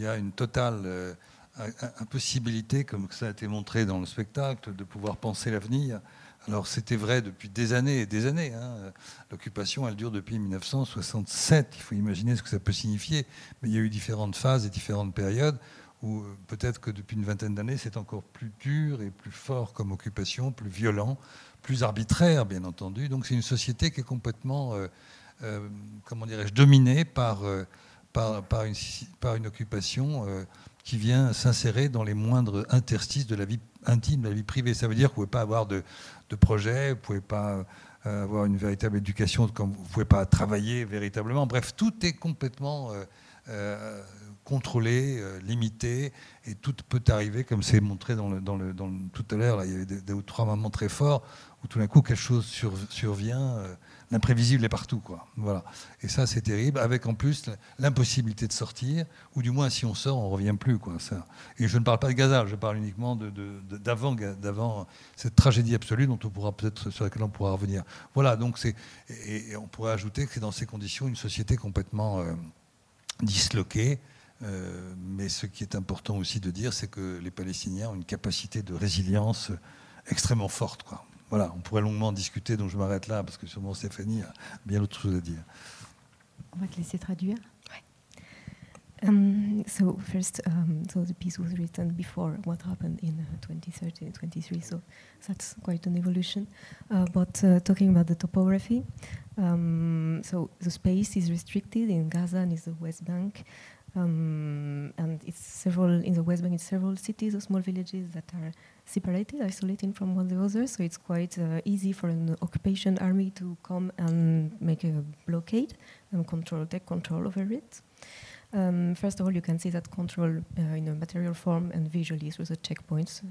y a une totale impossibilité, comme ça a été montré dans le spectacle, de pouvoir penser l'avenir. Alors c'était vrai depuis des années et des années. L'occupation, elle dure depuis 1967. Il faut imaginer ce que ça peut signifier. Mais il y a eu différentes phases et différentes périodes où peut-être que depuis une vingtaine d'années, c'est encore plus dur et plus fort comme occupation, plus violent, plus arbitraire, bien entendu. Donc c'est une société qui est complètement, comment dirais-je, dominée par une occupation qui vient s'insérer dans les moindres interstices de la vie intime, de la vie privée. Ça veut dire que vous ne pouvez pas avoir de projet, vous ne pouvez pas avoir une véritable éducation, vous ne pouvez pas travailler véritablement. Bref, tout est complètement contrôlé, limité, et tout peut arriver, comme c'est montré tout à l'heure. Il y avait deux ou trois moments très forts où tout d'un coup quelque chose survient. L'imprévisible est partout, quoi. Voilà. Et ça, c'est terrible, avec en plus l'impossibilité de sortir, ou du moins, si on sort, on ne revient plus, quoi. Ça. Et je ne parle pas de Gaza, je parle uniquement d'avant cette tragédie absolue dont on pourra peut-être, sur laquelle on pourra revenir. Voilà, donc et on pourrait ajouter que c'est dans ces conditions une société complètement disloquée. Mais ce qui est important aussi de dire, c'est que les Palestiniens ont une capacité de résilience extrêmement forte, quoi. Voilà, on pourrait longuement discuter, donc je m'arrête là, parce que sûrement Stéphanie a bien d'autres choses à dire. On va te laisser traduire. So first, so the piece was written before what happened in 2030 and 23, so that's quite an evolution. But talking about the topography, so the space is restricted in Gaza and is the West Bank. And it's in the West Bank, it's several cities or small villages that are separated, isolated from one another. So it's quite easy for an occupation army to come and make a blockade and take control over it. First of all, you can see that control in a material form and visually through the checkpoints,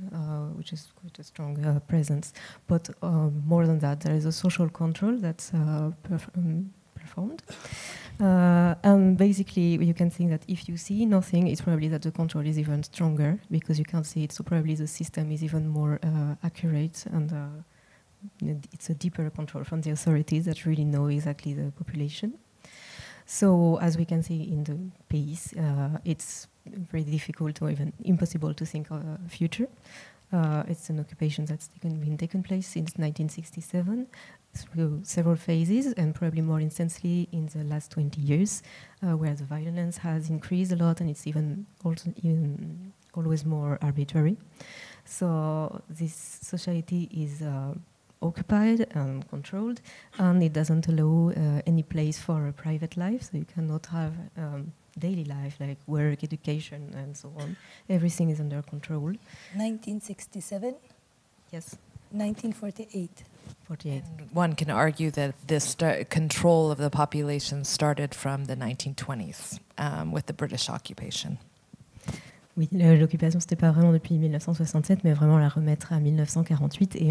which is quite a strong presence. But more than that, there is a social control that's performed. And basically, you can think that if you see nothing, it's probably that the control is even stronger because you can't see it. So probably the system is even more accurate, and it's a deeper control from the authorities that really know exactly the population. So as we can see in the piece, it's very difficult or even impossible to think of a future. It's an occupation that's been taken place since 1967 through several phases, and probably more intensely in the last 20 years, where the violence has increased a lot, and it's even always more arbitrary. So this society is occupied and controlled, and it doesn't allow any place for a private life, so you cannot have daily life like work, education, and so on. Everything is under control. 1967? Yes. 1948. 48. And one can argue that this control of the population started from the 1920s with the British occupation. Oui, l'occupation, c'était pas vraiment depuis 1967, mais vraiment la remettre à 1948, et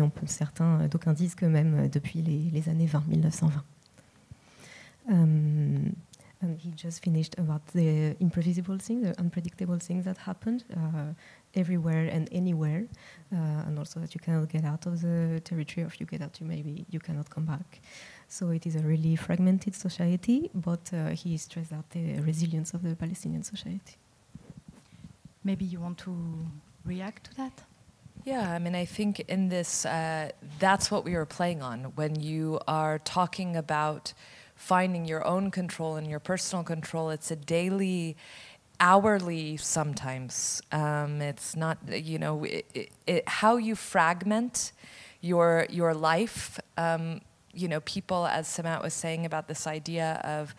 d'aucuns disent que même depuis les années 1920. And he just finished about the imprevisible things, the unpredictable things that happened everywhere and anywhere, and also that you cannot get out of the territory, or if you get out, you cannot come back. So it is a really fragmented society, but he stressed out the resilience of the Palestinian society. Maybe you want to react to that? Yeah, I mean, I think in this, that's what we were playing on. When you are talking about finding your own control and your personal control, it's a daily, hourly sometimes. It's not, how you fragment your life. People, as Samat was saying about this idea of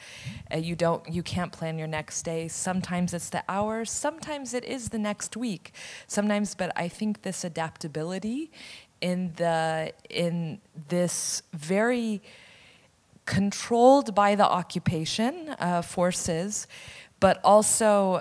you can't plan your next day. Sometimes it's the hour, sometimes it is the next week. Sometimes, but I think this adaptability in this very controlled by the occupation forces, but also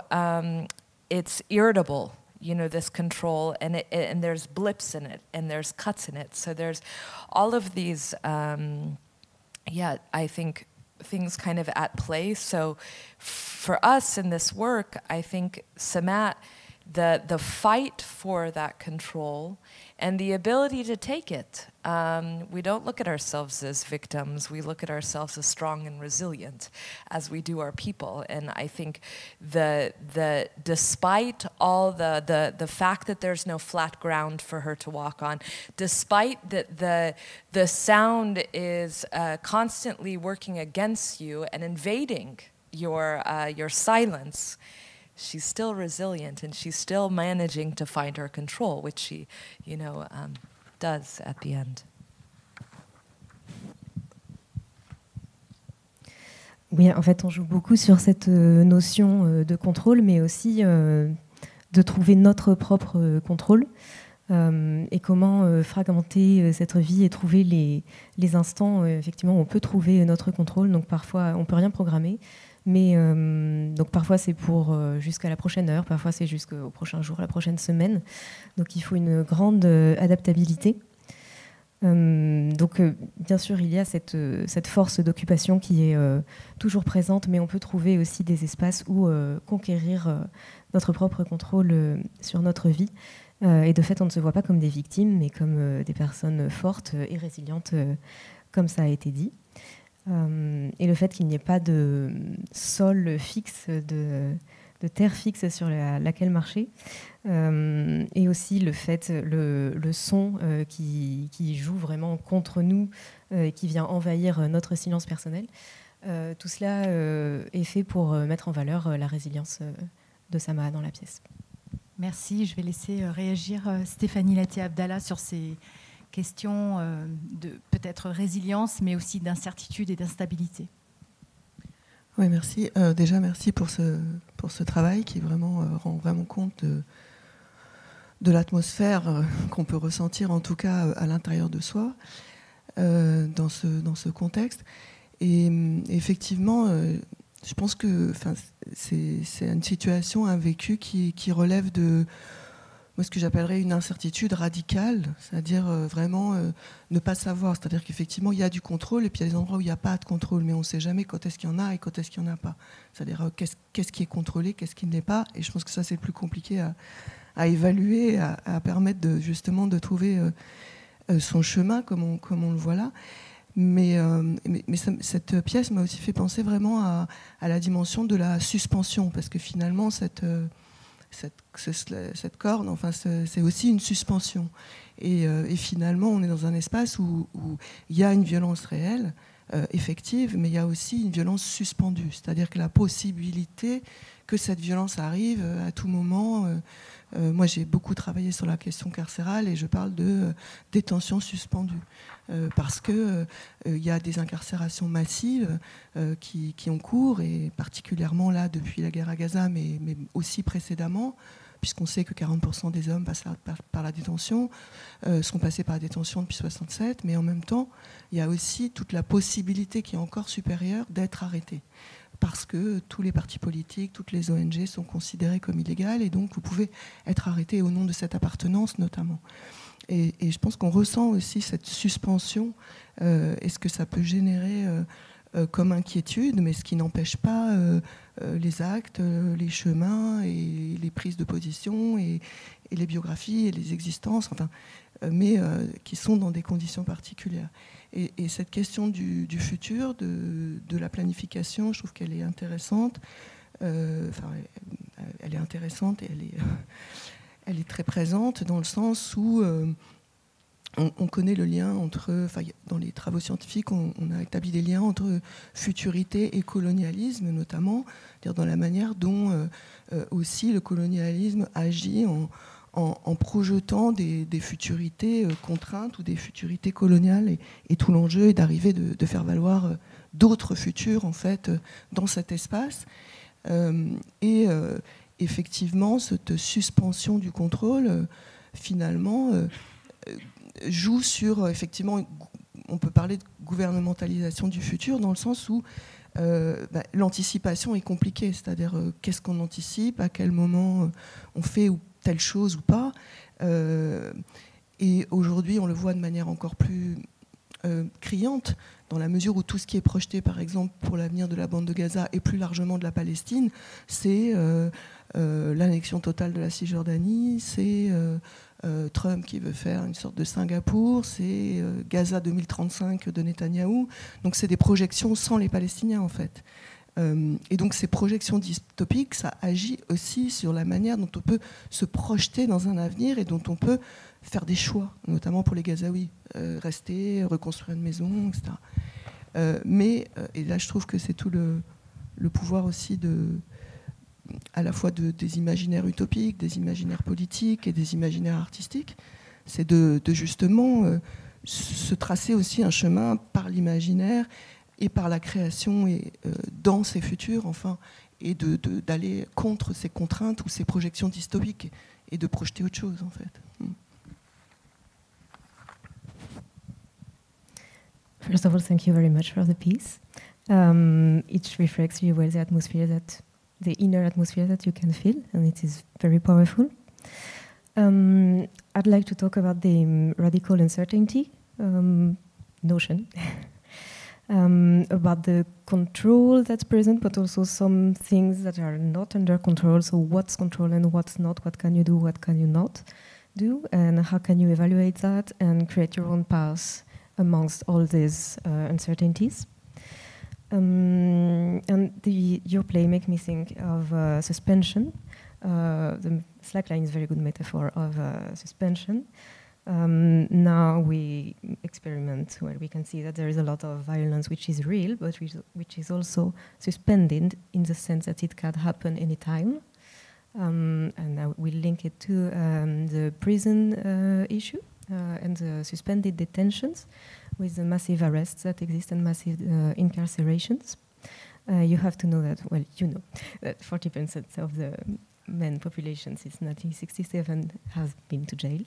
it's irritable, this control, and there's blips in it, and there's cuts in it. So there's all of these, I think, things kind of at play. So for us in this work, I think Samat the fight for that control and the ability to take it. We don't look at ourselves as victims. We look at ourselves as strong and resilient, as we do our people. And I think despite all the fact that there's no flat ground for her to walk on, despite that the sound is constantly working against you and invading your silence, she's still resilient, and she's still managing to find her control, which she, does at the end. Oui, en fait, on joue beaucoup sur cette notion de contrôle, mais aussi de trouver notre propre contrôle et comment fragmenter cette vie et trouver les instants, effectivement, où on peut trouver notre contrôle. Donc parfois, on ne peut rien programmer. Mais donc parfois c'est pour jusqu'à la prochaine heure, parfois c'est jusqu'au prochain jour, la prochaine semaine. Donc il faut une grande adaptabilité. Donc bien sûr il y a cette force d'occupation qui est toujours présente, mais on peut trouver aussi des espaces où conquérir notre propre contrôle sur notre vie. Et de fait on ne se voit pas comme des victimes, mais comme des personnes fortes et résilientes, comme ça a été dit. Et le fait qu'il n'y ait pas de sol fixe, de terre fixe sur laquelle marcher, et aussi le fait, le son qui joue vraiment contre nous, et qui vient envahir notre silence personnel, tout cela est fait pour mettre en valeur la résilience de Samaha dans la pièce. Merci, je vais laisser réagir Stéphanie Laté-Abdallah sur ces question de peut-être résilience, mais aussi d'incertitude et d'instabilité. Oui, merci. Déjà, merci pour ce travail qui vraiment rend vraiment compte de l'atmosphère qu'on peut ressentir, en tout cas à l'intérieur de soi, dans ce contexte. Et effectivement, je pense que c'est une situation, un vécu qui relève de ce que j'appellerais une incertitude radicale, c'est-à-dire vraiment ne pas savoir. C'est-à-dire qu'effectivement, il y a du contrôle et puis il y a des endroits où il n'y a pas de contrôle, mais on ne sait jamais quand est-ce qu'il y en a et quand est-ce qu'il n'y en a pas. C'est-à-dire qu'est-ce qui est contrôlé, qu'est-ce qui ne l'est pas. Et je pense que ça, c'est le plus compliqué à évaluer, à permettre justement de trouver son chemin comme on le voit là. Mais cette pièce m'a aussi fait penser vraiment à la dimension de la suspension, parce que finalement, cette corde, enfin, c'est aussi une suspension. Et finalement, on est dans un espace où il y a une violence réelle, effective, mais il y a aussi une violence suspendue. C'est-à-dire que la possibilité que cette violence arrive à tout moment. Moi, j'ai beaucoup travaillé sur la question carcérale et je parle de détention suspendue. Parce qu'il y a des incarcérations massives qui ont cours, et particulièrement là, depuis la guerre à Gaza, mais aussi précédemment, puisqu'on sait que 40% des hommes passent par la détention, sont passés par la détention depuis 1967, mais en même temps, il y a aussi toute la possibilité qui est encore supérieure d'être arrêté. Parce que tous les partis politiques, toutes les ONG sont considérées comme illégales, et donc vous pouvez être arrêté au nom de cette appartenance notamment. Et je pense qu'on ressent aussi cette suspension, et ce que ça peut générer comme inquiétude, mais ce qui n'empêche pas les actes, les chemins et les prises de position et les biographies et les existences, enfin, mais qui sont dans des conditions particulières. Et cette question du futur, de la planification, je trouve qu'elle est intéressante. Elle est intéressante et elle est très présente dans le sens où on connaît le lien entre, dans les travaux scientifiques, on a établi des liens entre futurité et colonialisme, notamment, dans la manière dont aussi le colonialisme agit en projetant des futurités contraintes ou des futurités coloniales, et tout l'enjeu est d'arriver de faire valoir d'autres futurs en fait dans cet espace. Et effectivement, cette suspension du contrôle, finalement, joue sur, effectivement, on peut parler de gouvernementalisation du futur, dans le sens où l'anticipation est compliquée, c'est-à-dire qu'est-ce qu'on anticipe, à quel moment on fait telle chose ou pas. Et aujourd'hui, on le voit de manière encore plus criante, dans la mesure où tout ce qui est projeté, par exemple, pour l'avenir de la bande de Gaza et plus largement de la Palestine, c'est l'annexion totale de la Cisjordanie, c'est Trump qui veut faire une sorte de Singapour, c'est Gaza 2035 de Netanyahou. Donc c'est des projections sans les Palestiniens, en fait. Et donc ces projections dystopiques, ça agit aussi sur la manière dont on peut se projeter dans un avenir et dont on peut faire des choix, notamment pour les Gazaouis, rester, reconstruire une maison, etc. Et là je trouve que c'est tout le pouvoir aussi à la fois des imaginaires utopiques, des imaginaires politiques et des imaginaires artistiques, c'est de justement se tracer aussi un chemin par l'imaginaire et par la création et dans ces futurs, enfin, et d'aller contre ces contraintes ou ces projections dystopiques et de projeter autre chose, en fait. First of all, thank you very much for the piece. It reflects very well the inner atmosphere that you can feel, and it is very powerful. I'd like to talk about the radical uncertainty notion. About the control that's present, but also some things that are not under control. So what's control and what's not? What can you do? What can you not do? And how can you evaluate that and create your own path amongst all these uncertainties? And your play makes me think of suspension. The slackline is a very good metaphor of suspension. Now we experiment where we can see that there is a lot of violence which is real, but which is also suspended in the sense that it can happen anytime. And I will link it to the prison issue and the suspended detentions with the massive arrests that exist and massive incarcerations. You have to know that, well, you know, that 40% of the men population since 1967 has been to jail.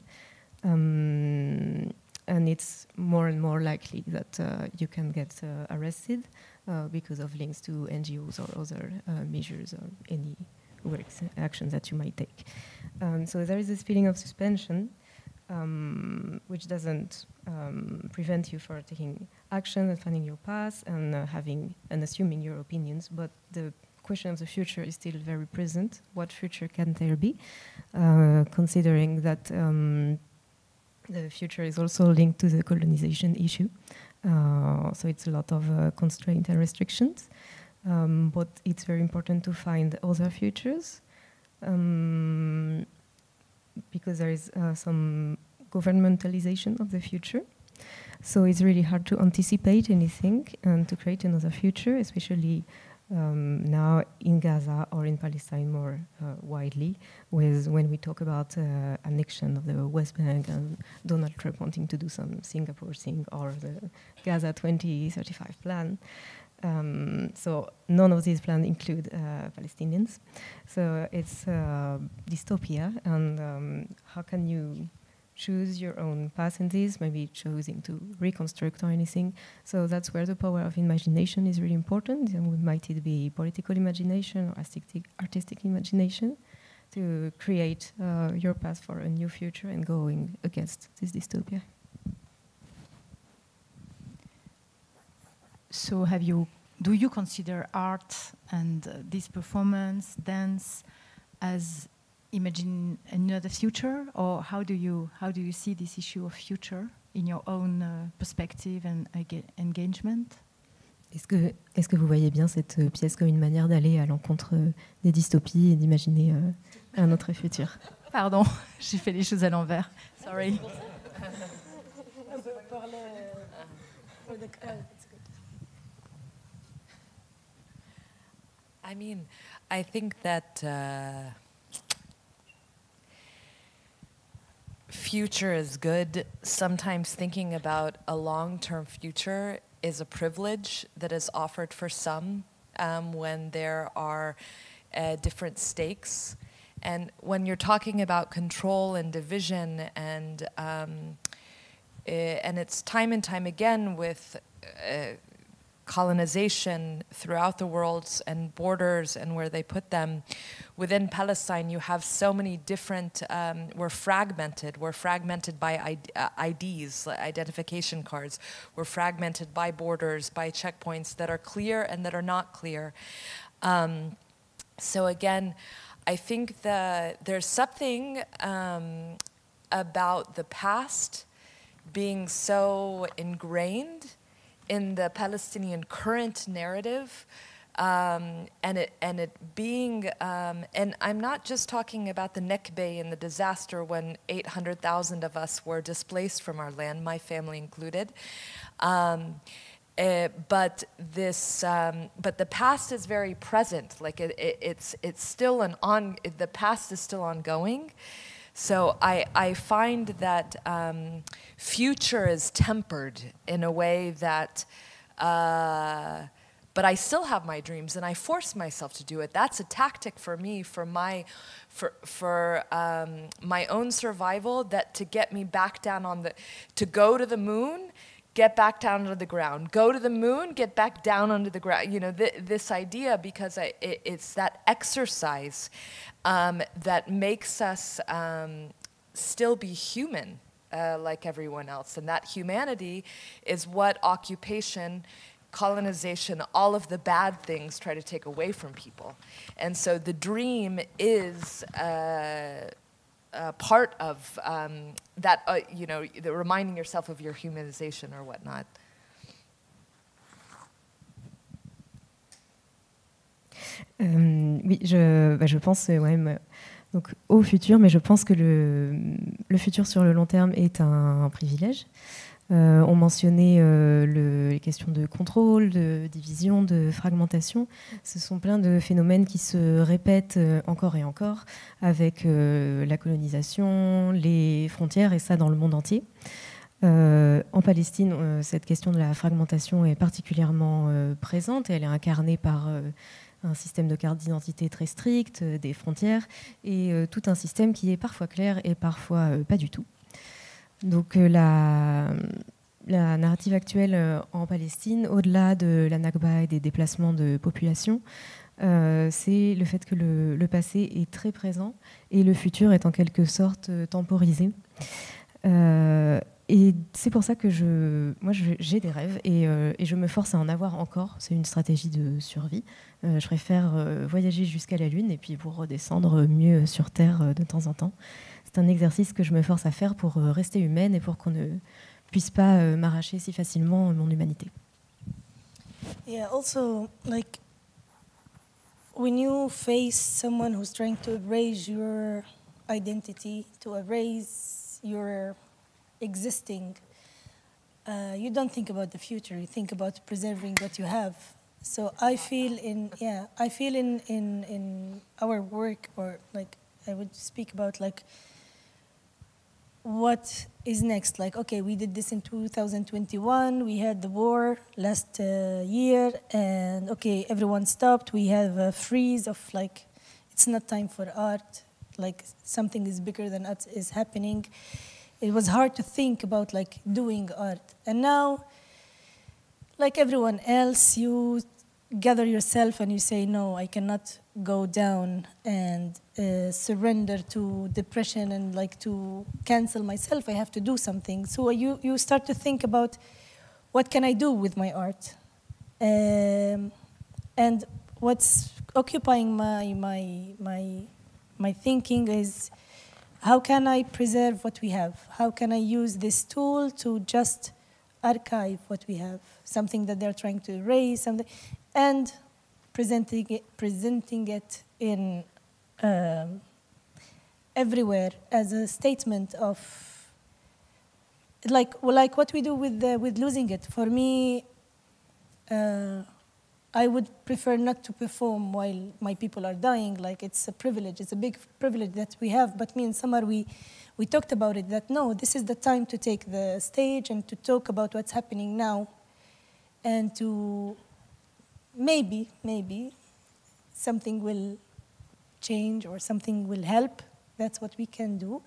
And it's more and more likely that you can get arrested because of links to NGOs or other measures or any works, actions that you might take. So there is this feeling of suspension, which doesn't prevent you from taking action and finding your path and having and assuming your opinions, but the question of the future is still very present. What future can there be? Considering that the future is also linked to the colonization issue. So it's a lot of constraint and restrictions. But it's very important to find other futures because there is some governmentalization of the future. So it's really hard to anticipate anything and to create another future, especially now in Gaza or in Palestine more widely, with when we talk about annexion of the West Bank and Donald Trump wanting to do some Singapore thing or the Gaza 2035 plan. So none of these plans include Palestinians. So it's dystopia, and how can you choose your own path in this, maybe choosing to reconstruct or anything. So that's where the power of imagination is really important. And might it be political imagination or artistic imagination to create your path for a new future and going against this dystopia. So do you consider art and this performance, dance, as imagine another future, or how do you see this issue of future in your own perspective and engagement? Est-ce que vous voyez bien cette pièce comme une manière d'aller à l'encontre des dystopies et d'imaginer un autre futur? Pardon, j'ai fait les choses à l'envers. Sorry. I mean, I think that future is good. Sometimes thinking about a long-term future is a privilege that is offered for some when there are different stakes. And when you're talking about control and division, and it's time and time again with colonization throughout the world and borders and where they put them. Within Palestine, you have so many different, we're fragmented by IDs, identification cards. We're fragmented by borders, by checkpoints that are clear and that are not clear. So again, I think there's something about the past being so ingrained in the Palestinian current narrative, and it being, and I'm not just talking about the Nakba and the disaster when 800,000 of us were displaced from our land, my family included. But the past is very present. Like it's still the past is still ongoing. So I find that future is tempered in a way that, but I still have my dreams and I force myself to do it. That's a tactic for me, for my own survival, that to get me back down to go to the moon, get back down onto the ground. Go to the moon, get back down onto the ground. You know, this idea, because it's that exercise that makes us still be human like everyone else. And that humanity is what occupation, colonization, all of the bad things try to take away from people. And so the dream is part of that, you know, the reminding yourself of your humanization or whatnot. Oui, je pense donc, au futur, mais je pense que le futur sur le long terme est un privilège. On mentionnait les questions de contrôle, de division, de fragmentation. Ce sont plein de phénomènes qui se répètent encore et encore avec la colonisation, les frontières, et ça dans le monde entier. En Palestine, cette question de la fragmentation est particulièrement présente, et elle est incarnée par un système de carte d'identité très strict, des frontières, et tout un système qui est parfois clair et parfois pas du tout. Donc la narrative actuelle en Palestine, au-delà de la Nakba et des déplacements de population, c'est le fait que le passé est très présent et le futur est en quelque sorte temporisé. Et c'est pour ça que j'ai des rêves et je me force à en avoir encore. C'est une stratégie de survie. Je préfère voyager jusqu'à la Lune et puis pour redescendre mieux sur Terre de temps en temps. C'est un exercice que je me force à faire pour rester humaine et pour qu'on ne puisse pas m'arracher si facilement mon humanité. Yeah, also, like, when you face someone who's trying to erase your identity, to erase your existing, you don't think about the future. You think about preserving what you have. So I feel in our work, or like I would speak about like what is next. Like, okay, we did this in 2021. We had the war last year, and okay, everyone stopped. We have a freeze of like, it's not time for art. Like something is bigger than us is happening. It was hard to think about like doing art. And now, like everyone else, you gather yourself and you say, no, I cannot go down and surrender to depression and like to cancel myself. I have to do something. So you start to think about, what can I do with my art? And what's occupying my thinking is, how can I preserve what we have? How can I use this tool to just archive what we have? Something that they're trying to erase, something, and presenting it in everywhere as a statement of, like what we do with losing it. For me, I would prefer not to perform while my people are dying. Like, it's a privilege. It's a big privilege that we have. But me and Samar, we talked about it, that no, this is the time to take the stage and to talk about what's happening now, and to maybe something will change or something will help. That's what we can do.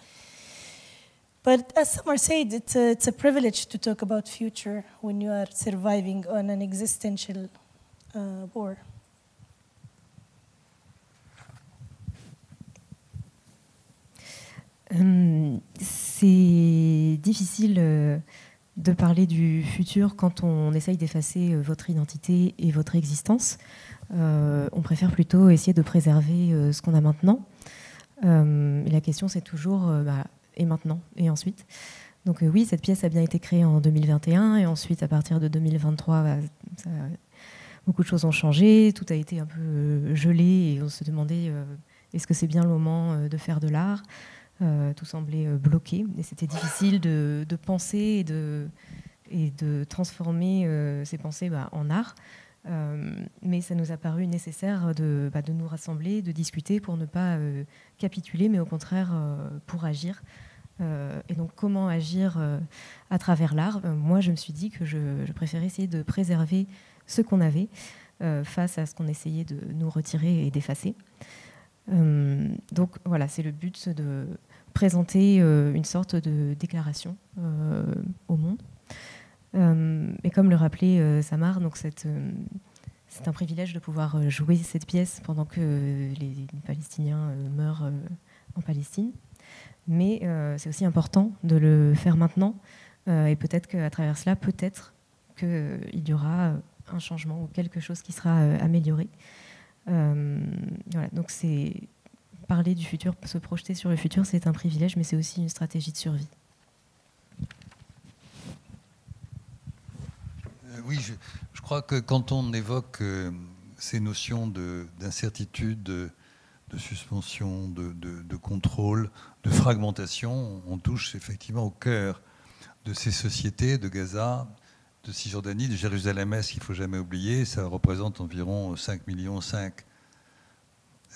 But as Samar said, it's a privilege to talk about future when you are surviving on an existential war. C'est difficile de parler du futur quand on essaye d'effacer votre identité et votre existence. On préfère plutôt essayer de préserver ce qu'on a maintenant. Et la question, c'est toujours et maintenant, et ensuite. Donc oui, cette pièce a bien été créée en 2021, et ensuite, à partir de 2023, beaucoup de choses ont changé, tout a été un peu gelé, et on se demandait est-ce que c'est bien le moment de faire de l'art. Tout semblait bloqué, et c'était difficile de penser et de transformer ces pensées en art. Mais ça nous a paru nécessaire de nous rassembler, de discuter pour ne pas capituler, mais au contraire pour agir. Et donc comment agir à travers l'art? Moi, je me suis dit que je préférais essayer de préserver ce qu'on avait face à ce qu'on essayait de nous retirer et d'effacer. Donc voilà, c'est le but de présenter une sorte de déclaration au monde. Et comme le rappelait Samar, donc c'est un privilège de pouvoir jouer cette pièce pendant que les Palestiniens meurent en Palestine. Mais c'est aussi important de le faire maintenant. Et peut-être qu'à travers cela, peut-être qu'il y aura un changement ou quelque chose qui sera amélioré. Voilà, donc c'est parler du futur, se projeter sur le futur, c'est un privilège, mais c'est aussi une stratégie de survie. Oui, je crois que quand on évoque ces notions d'incertitude, de suspension, de contrôle, de fragmentation, on touche effectivement au cœur de ces sociétés, de Gaza, de Cisjordanie, de Jérusalem-Est, qu'il ne faut jamais oublier. Ça représente environ 5,5 millions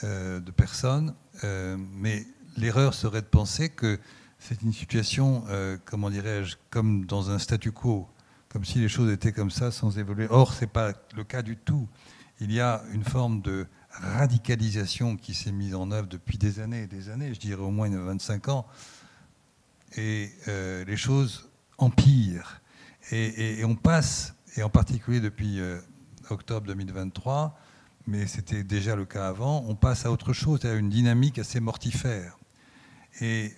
de personnes. Mais l'erreur serait de penser que c'est une situation, comment dirais-je, comme dans un statu quo, comme si les choses étaient comme ça sans évoluer. Or, ce n'est pas le cas du tout. Il y a une forme de radicalisation qui s'est mise en œuvre depuis des années, je dirais au moins 25 ans, et les choses empirent. Et on passe, et en particulier depuis octobre 2023, mais c'était déjà le cas avant, on passe à autre chose, à une dynamique assez mortifère. Et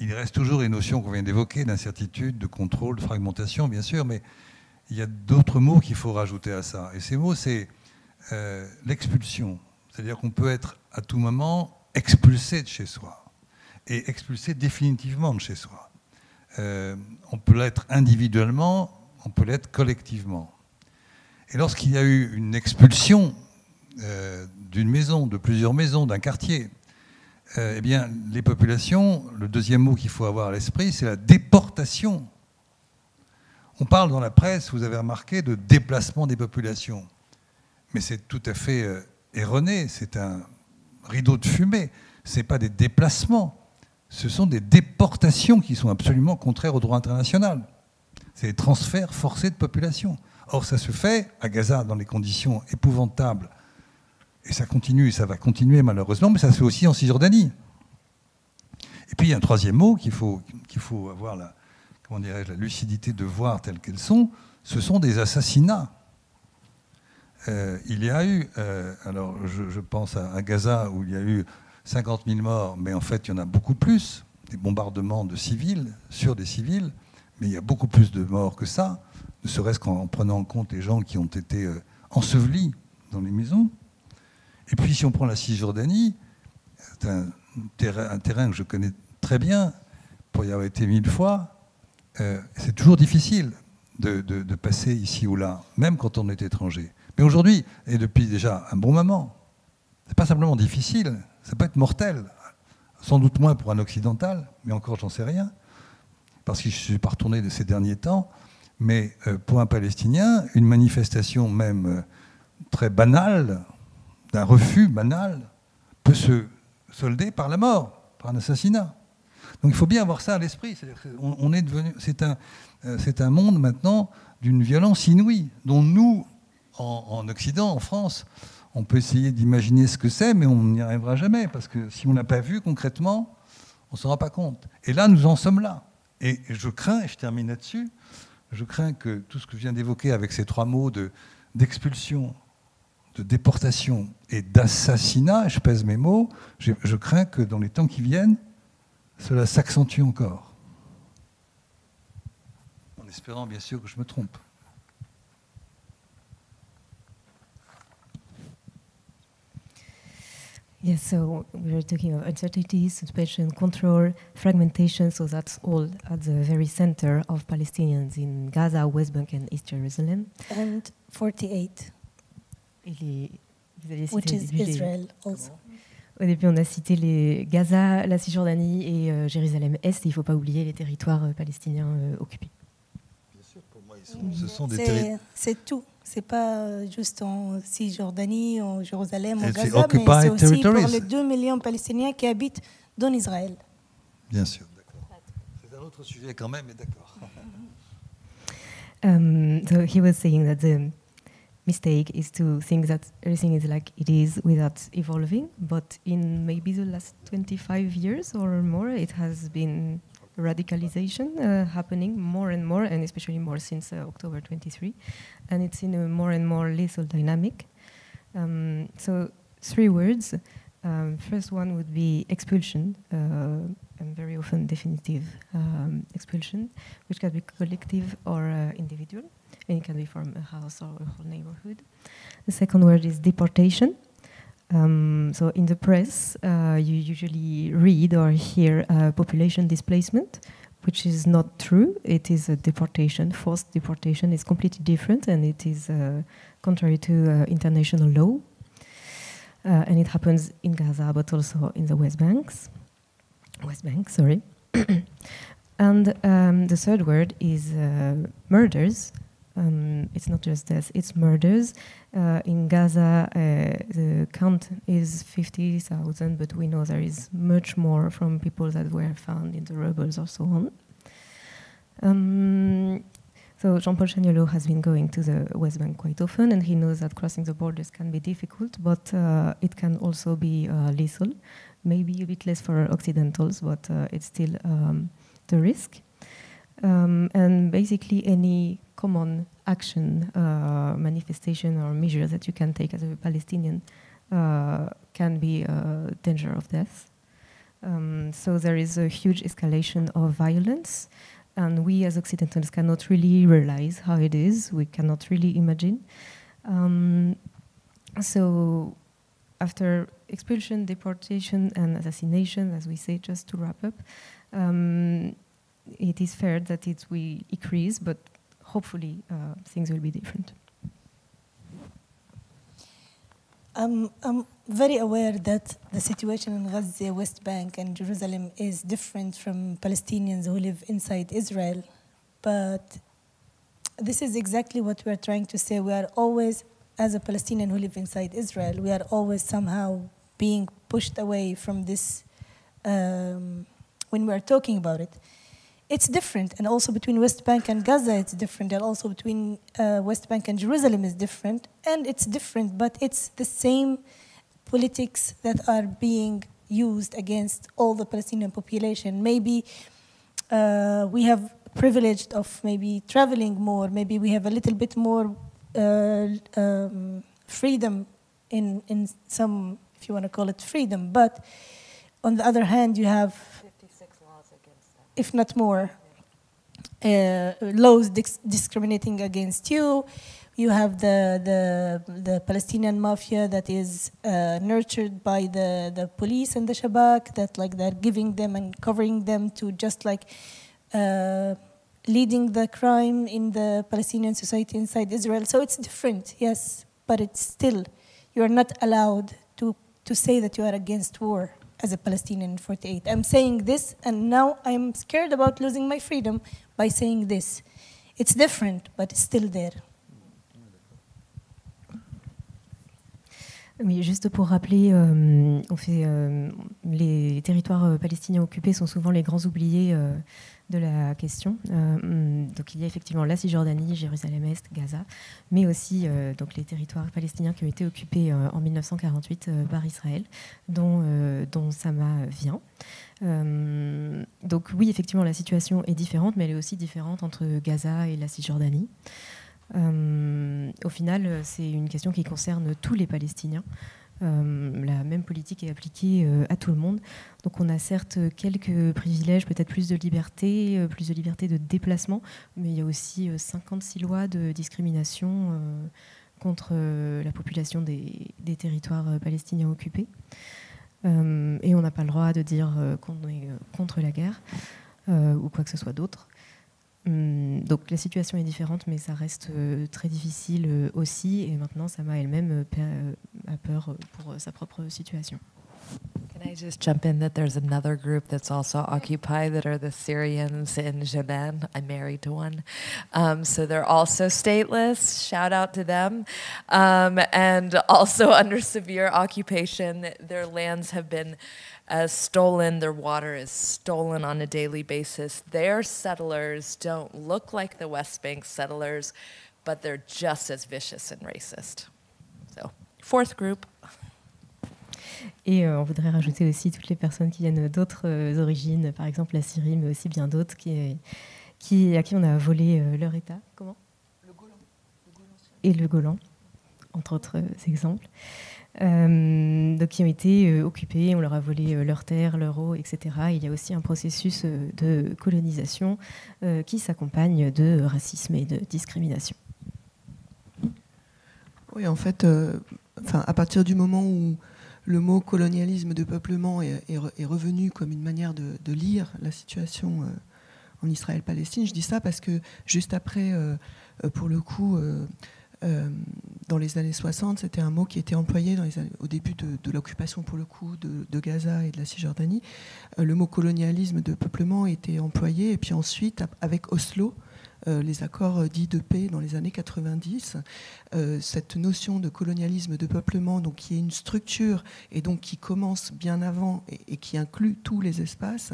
il reste toujours les notions qu'on vient d'évoquer, d'incertitude, de contrôle, de fragmentation, bien sûr, mais il y a d'autres mots qu'il faut rajouter à ça. Et ces mots, c'est l'expulsion. C'est-à-dire qu'on peut être à tout moment expulsé de chez soi, et expulsé définitivement de chez soi. On peut l'être individuellement, on peut l'être collectivement. Et lorsqu'il y a eu une expulsion d'une maison, de plusieurs maisons, d'un quartier, eh bien, les populations, le deuxième mot qu'il faut avoir à l'esprit, c'est la déportation. On parle dans la presse, vous avez remarqué, de déplacement des populations. Mais c'est tout à fait erroné, c'est un rideau de fumée. Ce n'est pas des déplacements, ce sont des déportations qui sont absolument contraires au droit international. C'est des transferts forcés de population. Or, ça se fait à Gaza dans des conditions épouvantables. Et ça continue, et ça va continuer malheureusement, mais ça se fait aussi en Cisjordanie. Et puis il y a un troisième mot qu'il faut avoir la lucidité de voir telles qu'elles sont, ce sont des assassinats. Il y a eu, alors je pense à Gaza où il y a eu 50 000 morts, mais en fait il y en a beaucoup plus, des bombardements de civils sur des civils, mais il y a beaucoup plus de morts que ça, ne serait-ce qu'en prenant en compte les gens qui ont été ensevelis dans les maisons. Et puis si on prend la Cisjordanie, c'est un terrain que je connais très bien, pour y avoir été 1000 fois, c'est toujours difficile de passer ici ou là, même quand on est étranger. Mais aujourd'hui, et depuis déjà un bon moment, c'est pas simplement difficile, ça peut être mortel, sans doute moins pour un occidental, mais encore j'en sais rien, parce que je ne suis pas retourné de ces derniers temps, mais pour un Palestinien, une manifestation même très banale, d'un refus banal, peut se solder par la mort, par un assassinat. Donc il faut bien avoir ça à l'esprit. C'est un monde maintenant d'une violence inouïe, dont nous, en Occident, en France, on peut essayer d'imaginer ce que c'est, mais on n'y arrivera jamais, parce que si on n'a pas vu concrètement, on ne s'en rend pas compte. Et là, nous en sommes là. Et je crains, et je termine là-dessus, je crains que tout ce que je viens d'évoquer avec ces trois mots d'expulsion, de déportation et d'assassinat, je pèse mes mots, je crains que dans les temps qui viennent, cela s'accentue encore. En espérant bien sûr que je me trompe. Yes, so we were talking of uncertainty, suspension, control, fragmentation, so that's all at the very center of Palestinians in Gaza, West Bank and East Jerusalem. And 48, which is Israel also. Au début, on a cité les Gaza, la Cisjordanie et Jérusalem-Est. Il ne faut pas oublier les territoires palestiniens occupés. Bien sûr, pour moi, ce sont des territoires. C'est tout. C'est pas juste en Cisjordanie, en Jérusalem, en C'est Gaza, mais c'est aussi territories. pour les 2 millions de Palestiniens qui habitent dans Israël. Bien sûr, d'accord. C'est un autre sujet quand même, mais d'accord. So he was saying that the mistake is to think that everything is like it is without evolving, but in maybe the last 25 years or more, it has been radicalization happening more and more, and especially more since October 23, and it's in a more and more lethal dynamic. So 3 words. First one would be expulsion, and very often definitive expulsion, which can be collective or individual, and it can be from a house or a whole neighborhood. The second word is deportation. So in the press, you usually read or hear population displacement, which is not true. It is a deportation. Forced deportation is completely different, and it is contrary to international law. And it happens in Gaza, but also in the West Bank, sorry. And the third word is murders. It's not just death, it's murders. In Gaza, the count is 50,000, but we know there is much more from people that were found in the rubble or so on. So Jean-Paul Chaniolo has been going to the West Bank quite often, and he knows that crossing the borders can be difficult, but it can also be lethal. Maybe a bit less for Occidentals, but it's still the risk. And basically any common action, manifestation or measure that you can take as a Palestinian can be a danger of death. So there is a huge escalation of violence, and we as Occidentals cannot really realize how it is. We cannot really imagine. So after expulsion, deportation, and assassination, as we say, just to wrap up, it is fair that it will increase, but hopefully things will be different. I'm very aware that the situation in Gaza, West Bank, and Jerusalem is different from Palestinians who live inside Israel. But this is exactly what we are trying to say. We are always, as a Palestinian who live inside Israel, we are always somehow being pushed away from this when we are talking about it. It's different, and also between West Bank and Gaza it's different, and also between West Bank and Jerusalem is different, and it's different, but it's the same politics that are being used against all the Palestinian population. Maybe we have privilege of maybe traveling more, maybe we have a little bit more freedom in some, if you want to call it freedom, but on the other hand you have 56 laws against that. If not more, laws discriminating against you. You have the Palestinian mafia that is nurtured by the police and the Shabak, that like they're giving them and covering them to just like leading the crime in the Palestinian society inside Israel. So it's different, yes, but it's still, you are not allowed to say that you are against war as a Palestinian in 48. I'm saying this, and now I'm scared about losing my freedom by saying this. It's different, but it's still there. Oui, juste pour rappeler, les territoires palestiniens occupés sont souvent les grands oubliés de la question. Donc il y a effectivement la Cisjordanie, Jérusalem-Est, Gaza, mais aussi donc les territoires palestiniens qui ont été occupés en 1948 par Israël, dont Sama vient. Donc oui, effectivement, la situation est différente, mais elle est aussi différente entre Gaza et la Cisjordanie. Au final, c'est une question qui concerne tous les Palestiniens. La même politique est appliquée à tout le monde. Donc on a certes quelques privilèges, peut-être plus de liberté de déplacement, mais il y a aussi 56 lois de discrimination contre la population des territoires palestiniens occupés. Et on n'a pas le droit de dire qu'on est contre la guerre ou quoi que ce soit d'autre. Donc la situation est différente, mais ça reste très difficile aussi. Et maintenant, Sama elle-même a peur pour sa propre situation. Can I just jump in that there's another group that's also occupied that are the Syrians in Jenin? I'm married to one. So they're also stateless. Shout out to them. And also under severe occupation. Their lands have been stolen. Their water is stolen on a daily basis. Their settlers don't look like the West Bank settlers, but they're just as vicious and racist. So, fourth group. Et on voudrait rajouter aussi toutes les personnes qui viennent d'autres origines, par exemple la Syrie, mais aussi bien d'autres, à qui on a volé leur État. Comment ? Le Golan. Et le Golan, entre autres exemples. Donc qui ont été occupés, on leur a volé leurs terres, leur eau, etc. Il y a aussi un processus de colonisation qui s'accompagne de racisme et de discrimination. Oui, en fait, à partir du moment où le mot colonialisme de peuplement est revenu comme une manière de lire la situation en Israël-Palestine, je dis ça parce que juste après, pour le coup, dans les années 60, c'était un mot qui était employé au début de l'occupation, pour le coup, de Gaza et de la Cisjordanie. Le mot colonialisme de peuplement était employé, et puis ensuite, avec Oslo, les accords dits de paix dans les années 90, cette notion de colonialisme de peuplement, donc qui est une structure et donc qui commence bien avant et qui inclut tous les espaces,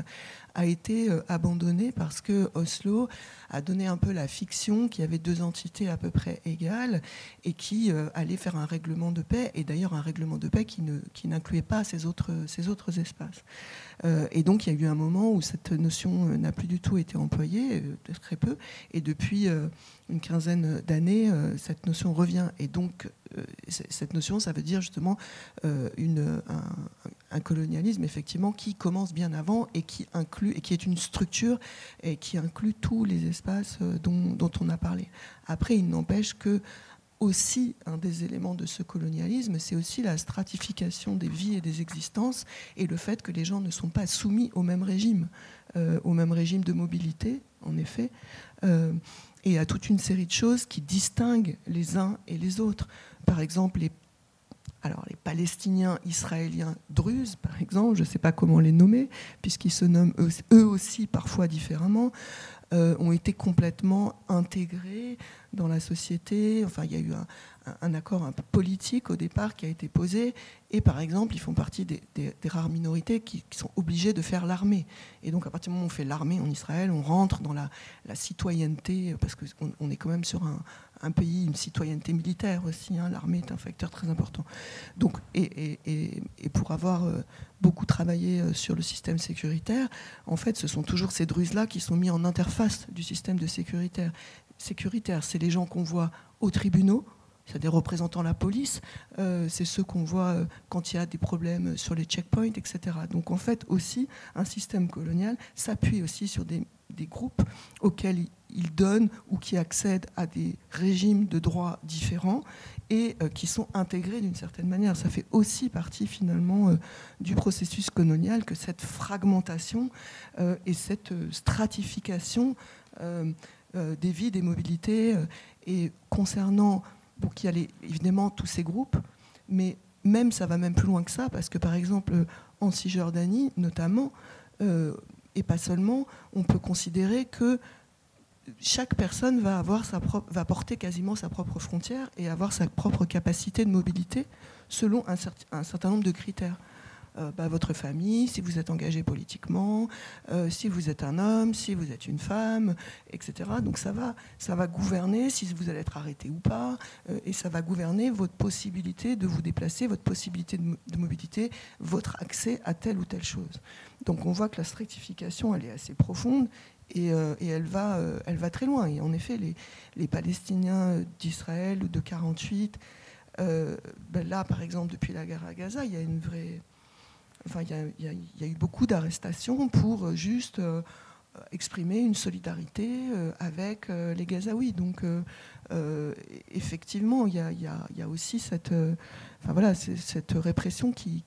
a été abandonnée parce que Oslo a donné un peu la fiction qu'il y avait deux entités à peu près égales et qui allaient faire un règlement de paix, et d'ailleurs un règlement de paix qui n'incluait pas ces autres espaces. Et donc il y a eu un moment où cette notion n'a plus du tout été employée, très peu, et depuis une quinzaine d'années, cette notion revient. Et donc cette notion, ça veut dire justement un colonialisme effectivement qui commence bien avant et qui inclut, et qui est une structure et qui inclut tous les espaces dont on a parlé. Après, il n'empêche que aussi, un des éléments de ce colonialisme, c'est aussi la stratification des vies et des existences, et le fait que les gens ne sont pas soumis au même régime de mobilité, en effet, et à toute une série de choses qui distinguent les uns et les autres. Par exemple, les Palestiniens israéliens druzes, par exemple, je ne sais pas comment les nommer, puisqu'ils se nomment eux aussi parfois différemment, ont été complètement intégrés dans la société. Enfin, il y a eu un accord un peu politique au départ qui a été posé, et par exemple, ils font partie des rares minorités qui sont obligées de faire l'armée. Et donc, à partir du moment où on fait l'armée en Israël, on rentre dans la citoyenneté, parce qu'on est quand même sur un pays, une citoyenneté militaire aussi. L'armée est un facteur très important. Donc, et pour avoir beaucoup travaillé sur le système sécuritaire, en fait, ce sont toujours ces druzes-là qui sont mis en interface du système de sécuritaire. C'est les gens qu'on voit aux tribunaux, c'est des représentants de la police, c'est ceux qu'on voit quand il y a des problèmes sur les checkpoints, etc. Donc en fait aussi, un système colonial s'appuie aussi sur des groupes auxquels il donne ou qui accèdent à des régimes de droits différents et qui sont intégrés d'une certaine manière. Ça fait aussi partie finalement du processus colonial que cette fragmentation et cette stratification des vies, des mobilités, et concernant... Donc il y a évidemment tous ces groupes, mais même ça va même plus loin que ça, parce que par exemple en Cisjordanie notamment, et pas seulement, on peut considérer que chaque personne va porter quasiment sa propre frontière et avoir sa propre capacité de mobilité selon un certain nombre de critères. Votre famille, si vous êtes engagé politiquement, si vous êtes un homme, si vous êtes une femme, etc. Donc ça va gouverner si vous allez être arrêté ou pas, et ça va gouverner votre possibilité de vous déplacer, votre possibilité de mobilité, votre accès à telle ou telle chose. Donc on voit que la stratification, elle est assez profonde et elle va très loin. Et en effet, les Palestiniens d'Israël ou de 48, là par exemple depuis la guerre à Gaza, il y a une vraie... Enfin, il y a eu beaucoup d'arrestations pour juste exprimer une solidarité avec les Gazaouis. Donc, effectivement, il y a aussi cette répression qui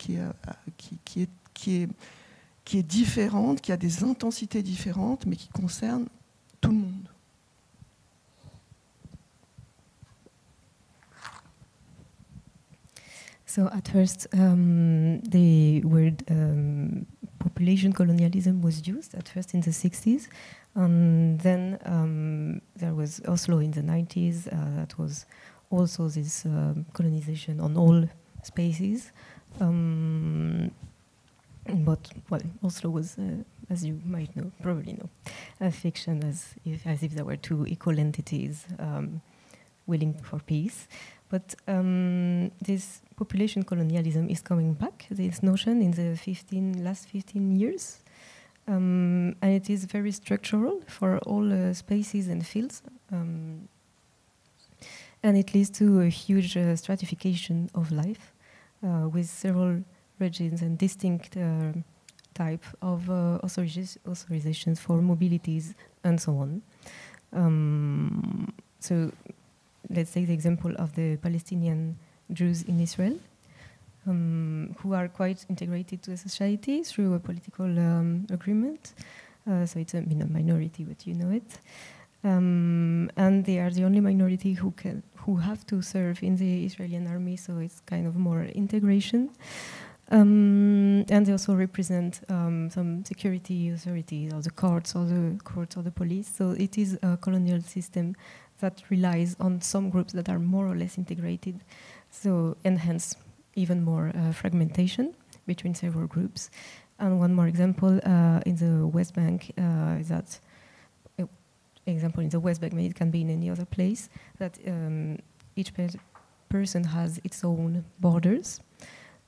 est différente, qui a des intensités différentes, mais qui concerne tout le monde. So at first, the word population colonialism was used at first in the 60s, and then there was Oslo in the 90s. That was also this colonization on all spaces. But well, Oslo was, as you might know, probably know, a fiction, as if there were two equal entities willing for peace. But this population colonialism is coming back, this notion, in the last 15 years. And it is very structural for all spaces and fields. And it leads to a huge stratification of life with several regimes and distinct type of authorizations for mobilities and so on. So let's take the example of the Palestinian Jews in Israel, who are quite integrated to the society through a political agreement. So it's a minority, but you know it. And they are the only minority who have to serve in the Israeli army, so it's kind of more integration. And they also represent some security authorities, or the courts, or the police. So it is a colonial system that relies on some groups that are more or less integrated, so and hence even more fragmentation between several groups. And one more example in the West Bank is that, example in the West Bank, maybe it can be in any other place, that each person has its own borders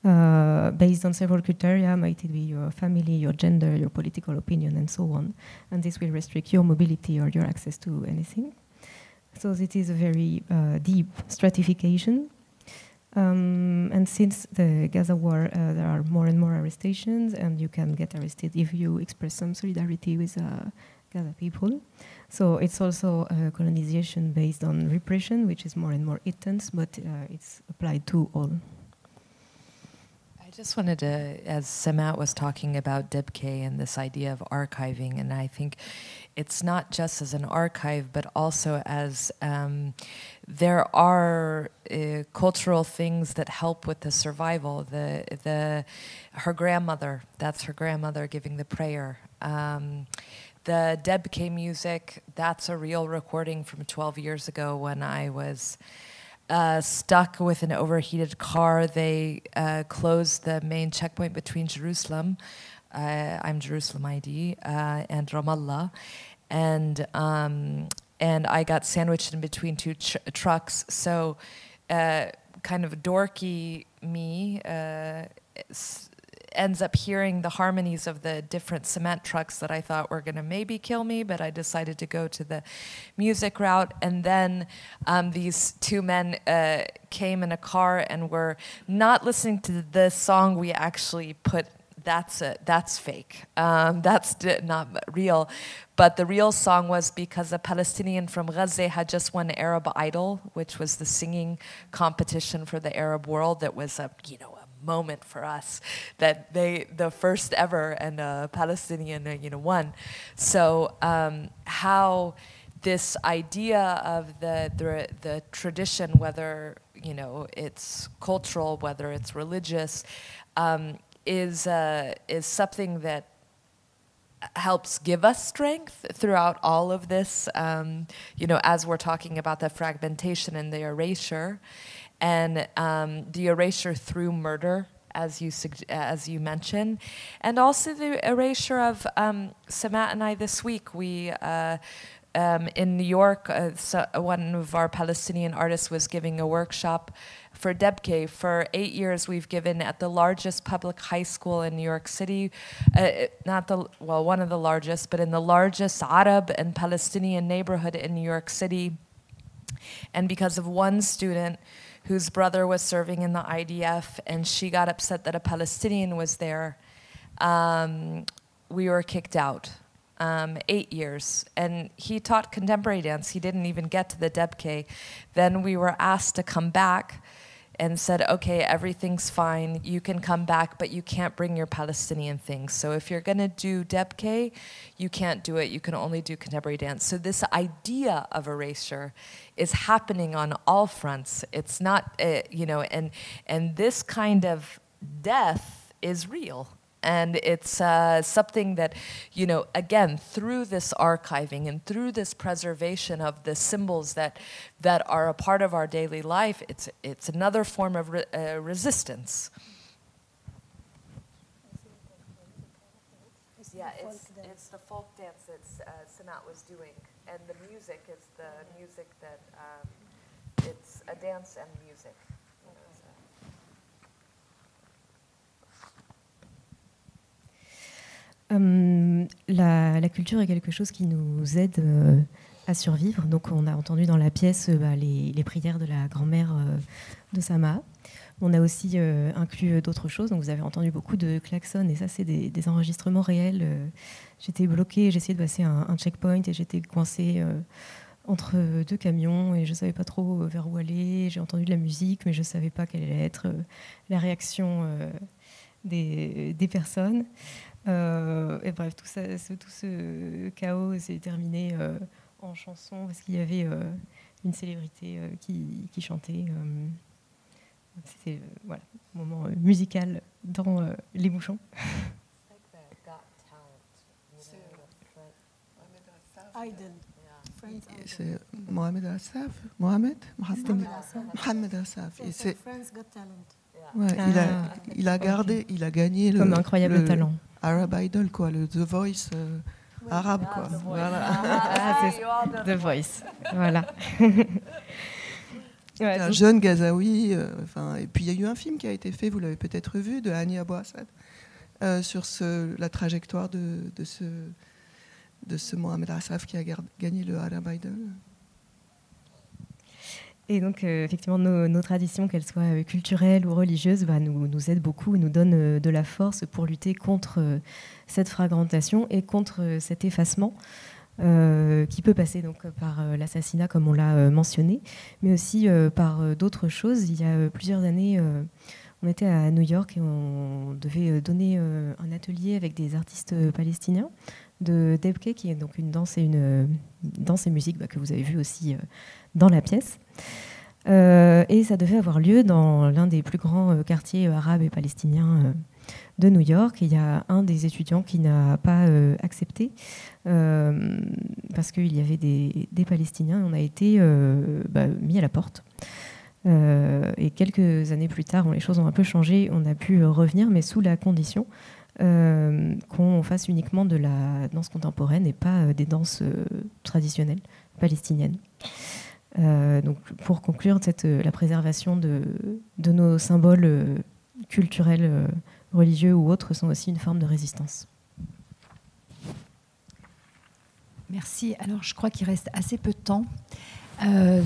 based on several criteria. Might it be your family, your gender, your political opinion, and so on. And this will restrict your mobility or your access to anything. So it is a very deep stratification. And since the Gaza war, there are more and more arrestations, and you can get arrested if you express some solidarity with Gaza people. So it's also a colonization based on repression, which is more and more intense, but it's applied to all. I just wanted to, as Samat was talking about Debke and this idea of archiving, and I think it's not just as an archive, but also as there are cultural things that help with the survival. Her grandmother, that's her grandmother giving the prayer. The Debke music, that's a real recording from 12 years ago when I was stuck with an overheated car. They closed the main checkpoint between Jerusalem, I'm Jerusalem ID, and Ramallah, and I got sandwiched in between two trucks. So, kind of dorky me ends up hearing the harmonies of the different cement trucks that I thought were going to maybe kill me, but I decided to go to the music route. And then these two men came in a car and were not listening to the song we actually put. That's fake. That's not real. But the real song was because a Palestinian from Gaza had just won Arab Idol, which was the singing competition for the Arab world. That was a moment for us, that the first ever, and a Palestinian won. So how this idea of the tradition, whether it's cultural, whether it's religious, is something that helps give us strength throughout all of this, as we're talking about the fragmentation and the erasure, and the erasure through murder, as you mentioned, and also the erasure of Samat and I this week. We in New York, one of our Palestinian artists was giving a workshop for Debke. For 8 years, we've given at the largest public high school in New York City, one of the largest, but in the largest Arab and Palestinian neighborhood in New York City. And because of one student whose brother was serving in the IDF, and she got upset that a Palestinian was there, we were kicked out. 8 years, and he taught contemporary dance. He didn't even get to the Debke. Then we were asked to come back and said, okay, everything's fine, you can come back, but you can't bring your Palestinian things. So if you're gonna do Debke, you can't do it, you can only do contemporary dance. So this idea of erasure is happening on all fronts. It's not, and this kind of death is real. And it's something that, again, through this archiving and through this preservation of the symbols that are a part of our daily life, it's another form of resistance. Yeah, it's the folk dance that Samat was doing, and the music is the music that it's a dance and music. La culture est quelque chose qui nous aide à survivre. Donc on a entendu dans la pièce les prières de la grand-mère de Samat. On a aussi inclus d'autres choses. Donc vous avez entendu beaucoup de klaxons, et ça c'est des enregistrements réels. J'étais bloquée, j'essayais de passer un checkpoint et j'étais coincée entre deux camions et je ne savais pas trop vers où aller. J'ai entendu de la musique, mais je ne savais pas quelle allait être la réaction des personnes. Et bref, tout ce chaos s'est terminé en chanson parce qu'il y avait une célébrité qui chantait. C'était un moment musical dans les bouchons. C'est Mohamed Assaf. Mohamed Assaf. Ouais, il a gagné comme incroyable talent. Arab Idol, quoi, le The Voice arabe, quoi. Voilà. The Voice, voilà. Un jeune Gazaoui. Et puis il y a eu un film qui a été fait, vous l'avez peut-être vu, de Hani Abou Assad, sur la trajectoire de ce Mohamed Assaf qui a gagné le Arab Idol. Et donc, effectivement, nos traditions, qu'elles soient culturelles ou religieuses, nous aident beaucoup et nous donnent de la force pour lutter contre cette fragmentation et contre cet effacement qui peut passer donc, par l'assassinat, comme on l'a mentionné, mais aussi par d'autres choses. Il y a plusieurs années, on était à New York et on devait donner un atelier avec des artistes palestiniens de Debke, qui est donc une danse et musique que vous avez vu aussi dans la pièce. Et ça devait avoir lieu dans l'un des plus grands quartiers arabes et palestiniens de New York. Et il y a un des étudiants qui n'a pas accepté parce qu'il y avait des Palestiniens. On a été mis à la porte. Et quelques années plus tard, les choses ont un peu changé. On a pu revenir, mais sous la condition qu'on fasse uniquement de la danse contemporaine et pas des danses traditionnelles palestiniennes. Donc pour conclure, la préservation de nos symboles culturels, religieux ou autres sont aussi une forme de résistance. Merci. Alors je crois qu'il reste assez peu de temps.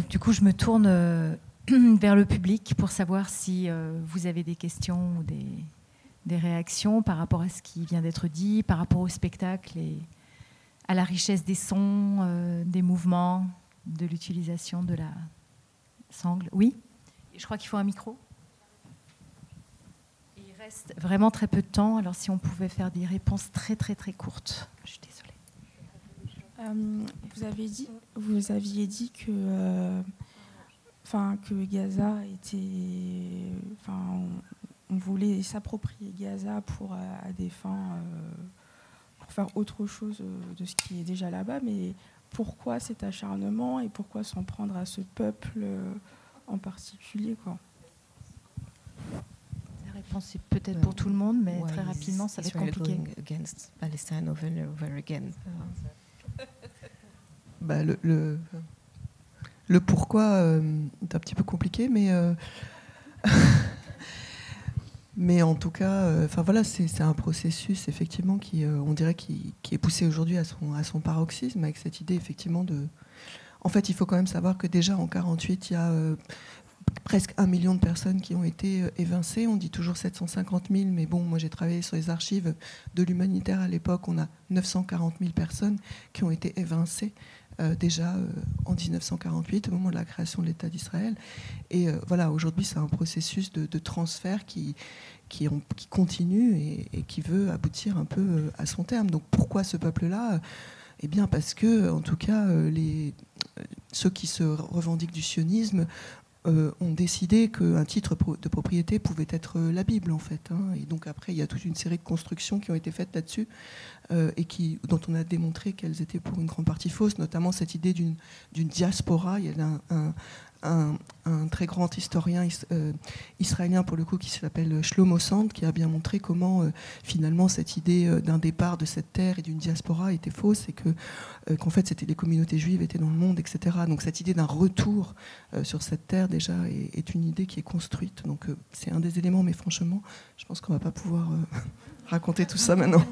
Du coup, je me tourne vers le public pour savoir si vous avez des questions ou des réactions par rapport à ce qui vient d'être dit, par rapport au spectacle et à la richesse des sons, des mouvements, de l'utilisation de la sangle. Oui, et je crois qu'il faut un micro. Et il reste vraiment très peu de temps, alors si on pouvait faire des réponses très très très courtes. Je suis désolée. Vous aviez dit que Gaza était... on voulait s'approprier Gaza pour des fins... pour pour faire autre chose de ce qui est déjà là-bas, mais pourquoi cet acharnement et pourquoi s'en prendre à ce peuple en particulier, quoi. La réponse est peut-être pour tout le monde, mais très rapidement, ça va être compliqué. Against Palestine over and over again. Bah, le pourquoi est un petit peu compliqué, mais en tout cas, voilà, c'est un processus effectivement qui, on dirait, qui est poussé aujourd'hui à son paroxysme, avec cette idée effectivement de. En fait, il faut quand même savoir que déjà en 1948, il y a presque 1 million de personnes qui ont été évincées. On dit toujours 750 000, mais bon, moi j'ai travaillé sur les archives de l'humanitaire à l'époque. On a 940 000 personnes qui ont été évincées déjà en 1948, au moment de la création de l'État d'Israël. Et voilà, aujourd'hui, c'est un processus de transfert qui continue et qui veut aboutir un peu à son terme. Donc pourquoi ce peuple-là ? Eh bien parce que, en tout cas, ceux qui se revendiquent du sionisme ont décidé qu'un titre de propriété pouvait être la Bible, en fait. Hein. Et donc après, il y a toute une série de constructions qui ont été faites là-dessus et dont on a démontré qu'elles étaient pour une grande partie fausses, notamment cette idée d'une diaspora. Il y a un très grand historien israélien, pour le coup, qui s'appelle Shlomo Sand, qui a bien montré comment, finalement, cette idée d'un départ de cette terre et d'une diaspora était fausse, et qu'en fait, c'était les communautés juives étaient dans le monde, etc. Donc cette idée d'un retour sur cette terre, déjà, est une idée qui est construite. Donc c'est un des éléments, mais franchement, je pense qu'on ne va pas pouvoir raconter tout ça maintenant.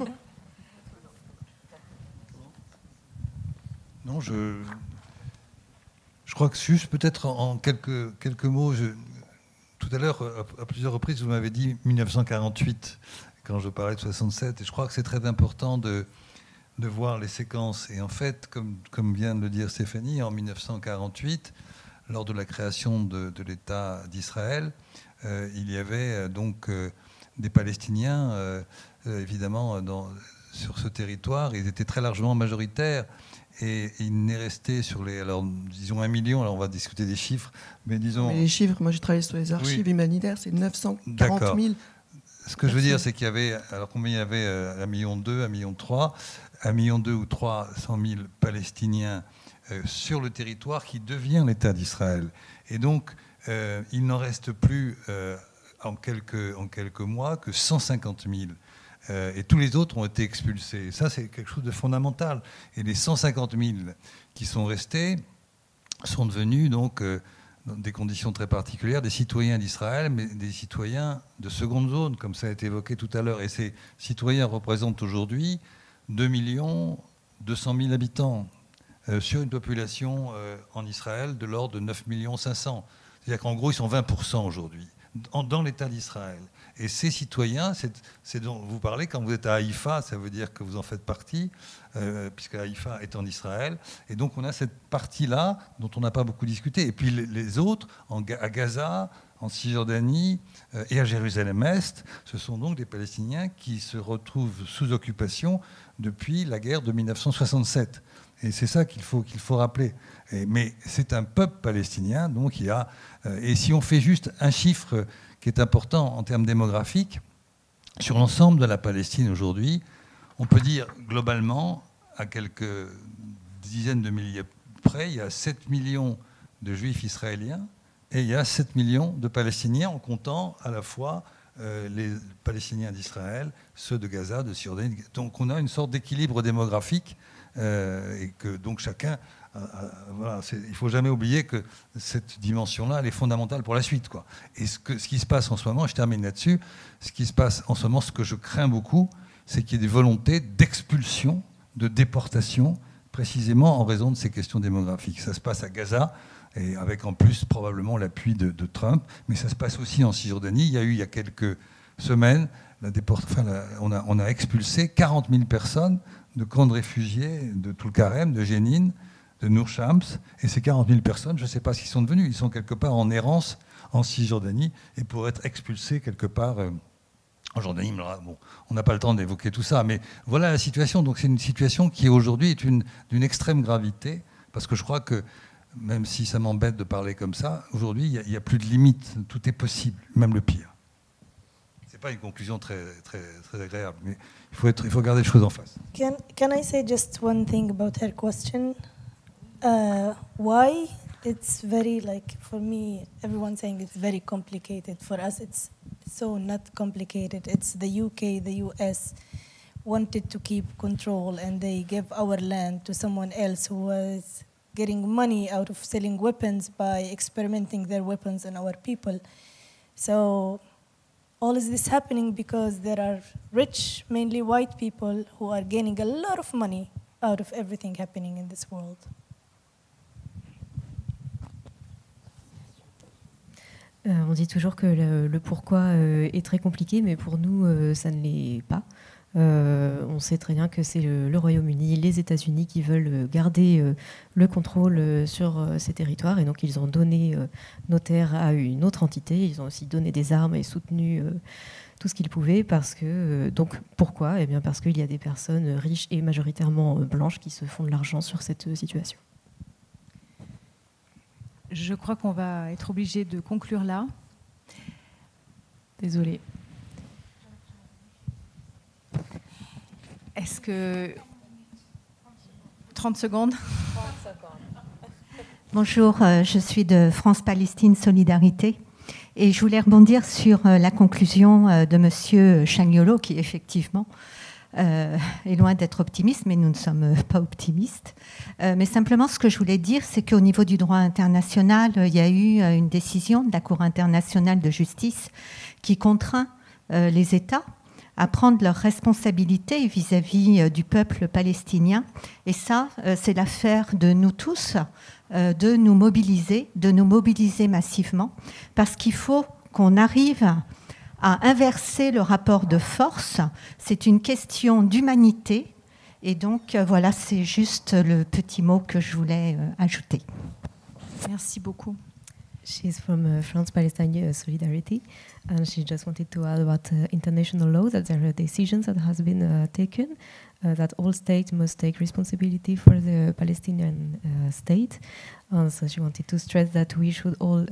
Non, je crois que juste peut-être en quelques mots, tout à l'heure, à plusieurs reprises, vous m'avez dit 1948, quand je parlais de 67, et je crois que c'est très important de voir les séquences. Et en fait, comme vient de le dire Stéphanie, en 1948, lors de la création de l'État d'Israël, il y avait donc des Palestiniens, évidemment, sur ce territoire. Ils étaient très largement majoritaires. Et il n'est resté sur disons 1 million, alors on va discuter des chiffres, mais disons... Mais les chiffres, moi j'ai travaillé sur les archives humanitaires, c'est 940 000. Ce que je veux dire, c'est qu'il y avait, alors combien il y avait 1,2 million, 1,3 million, 1,2 million ou 300 000 Palestiniens sur le territoire qui devient l'État d'Israël. Et donc, il n'en reste plus en quelques mois que 150 000. Et tous les autres ont été expulsés. Et ça, c'est quelque chose de fondamental. Et les 150 000 qui sont restés sont devenus, donc, dans des conditions très particulières, des citoyens d'Israël, mais des citoyens de seconde zone, comme ça a été évoqué tout à l'heure. Et ces citoyens représentent aujourd'hui 2 200 000 habitants sur une population en Israël de l'ordre de 9 500 000. C'est-à-dire qu'en gros, ils sont 20% aujourd'hui dans l'État d'Israël. Et ces citoyens, c'est dont vous parlez quand vous êtes à Haïfa, ça veut dire que vous en faites partie, puisque Haïfa est en Israël. Et donc on a cette partie-là dont on n'a pas beaucoup discuté. Et puis les autres, à Gaza, en Cisjordanie et à Jérusalem-Est, ce sont donc des Palestiniens qui se retrouvent sous occupation depuis la guerre de 1967. Et c'est ça qu'il faut rappeler. Mais c'est un peuple palestinien, donc il y a... et si on fait juste un chiffre qui est important en termes démographiques, sur l'ensemble de la Palestine aujourd'hui, on peut dire globalement, à quelques dizaines de milliers près, il y a 7 millions de juifs israéliens et il y a 7 millions de Palestiniens, en comptant à la fois les Palestiniens d'Israël, ceux de Gaza, de Cisjordanie. Donc on a une sorte d'équilibre démographique et que donc chacun... voilà, il ne faut jamais oublier que cette dimension-là, elle est fondamentale pour la suite, quoi. Et ce qui se passe en ce moment, je termine là-dessus, ce qui se passe en ce moment, ce que je crains beaucoup, c'est qu'il y ait des volontés d'expulsion, de déportation, précisément en raison de ces questions démographiques. Ça se passe à Gaza, et avec en plus probablement l'appui de Trump, mais ça se passe aussi en Cisjordanie. Il y a quelques semaines, on a expulsé 40 000 personnes de camps de réfugiés de Tulkarem, de Jénine, de Nour Shams, et ces 40 000 personnes, je ne sais pas ce qu'ils sont devenus. Ils sont quelque part en errance en Cisjordanie et pourraient être expulsés quelque part en Jordanie. Bon, on n'a pas le temps d'évoquer tout ça, mais voilà la situation. Donc c'est une situation qui aujourd'hui est d'une extrême gravité, parce que je crois que, même si ça m'embête de parler comme ça, aujourd'hui, il n'y a plus de limite. Tout est possible, même le pire. C'est pas une conclusion très agréable, mais il faut garder les choses en face. Can I say just one thing about her question? Why? It's very, like, for me, everyone's saying it's very complicated. For us, it's so not complicated. It's the UK, the US wanted to keep control, and they gave our land to someone else who was getting money out of selling weapons by experimenting their weapons on our people. So all is this happening because there are rich, mainly white people, who are gaining a lot of money out of everything happening in this world. On dit toujours que le pourquoi est très compliqué, mais pour nous, ça ne l'est pas. On sait très bien que c'est le Royaume-Uni, les États-Unis qui veulent garder le contrôle sur ces territoires, et donc ils ont donné nos terres à une autre entité. Ils ont aussi donné des armes et soutenu tout ce qu'ils pouvaient, parce que donc pourquoi ? Eh bien parce qu'il y a des personnes riches et majoritairement blanches qui se font de l'argent sur cette situation. Je crois qu'on va être obligé de conclure là. Désolée. Est-ce que 30 secondes? Bonjour, je suis de France-Palestine Solidarité et je voulais rebondir sur la conclusion de Monsieur Chagnolot, qui effectivement est loin d'être optimiste, mais nous ne sommes pas optimistes. Mais simplement, ce que je voulais dire, c'est qu'au niveau du droit international, il y a eu une décision de la Cour internationale de justice qui contraint les États à prendre leurs responsabilités vis-à-vis du peuple palestinien. Et ça, c'est l'affaire de nous tous, de nous mobiliser massivement, parce qu'il faut qu'on arrive à inverser le rapport de force. C'est une question d'humanité. Et donc, voilà, c'est juste le petit mot que je voulais ajouter. Merci beaucoup. She's from France-Palestine Solidarity, and she just wanted to add about international law, that there are decisions that has been taken, that all states must take responsibility for the Palestinian state. And so she wanted to stress that we should all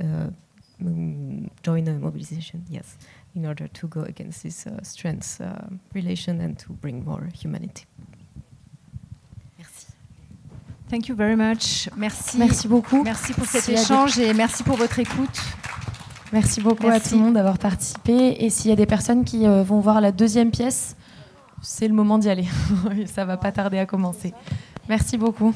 join a mobilization, yes, in order to go against this strange relation and to bring more humanity. Thank you very much. Merci. Merci beaucoup. Merci pour cet échange et merci pour votre écoute. Merci beaucoup à tout le monde d'avoir participé. Et s'il y a des personnes qui vont voir la deuxième pièce, c'est le moment d'y aller. Ça ne va pas tarder à commencer. Merci beaucoup.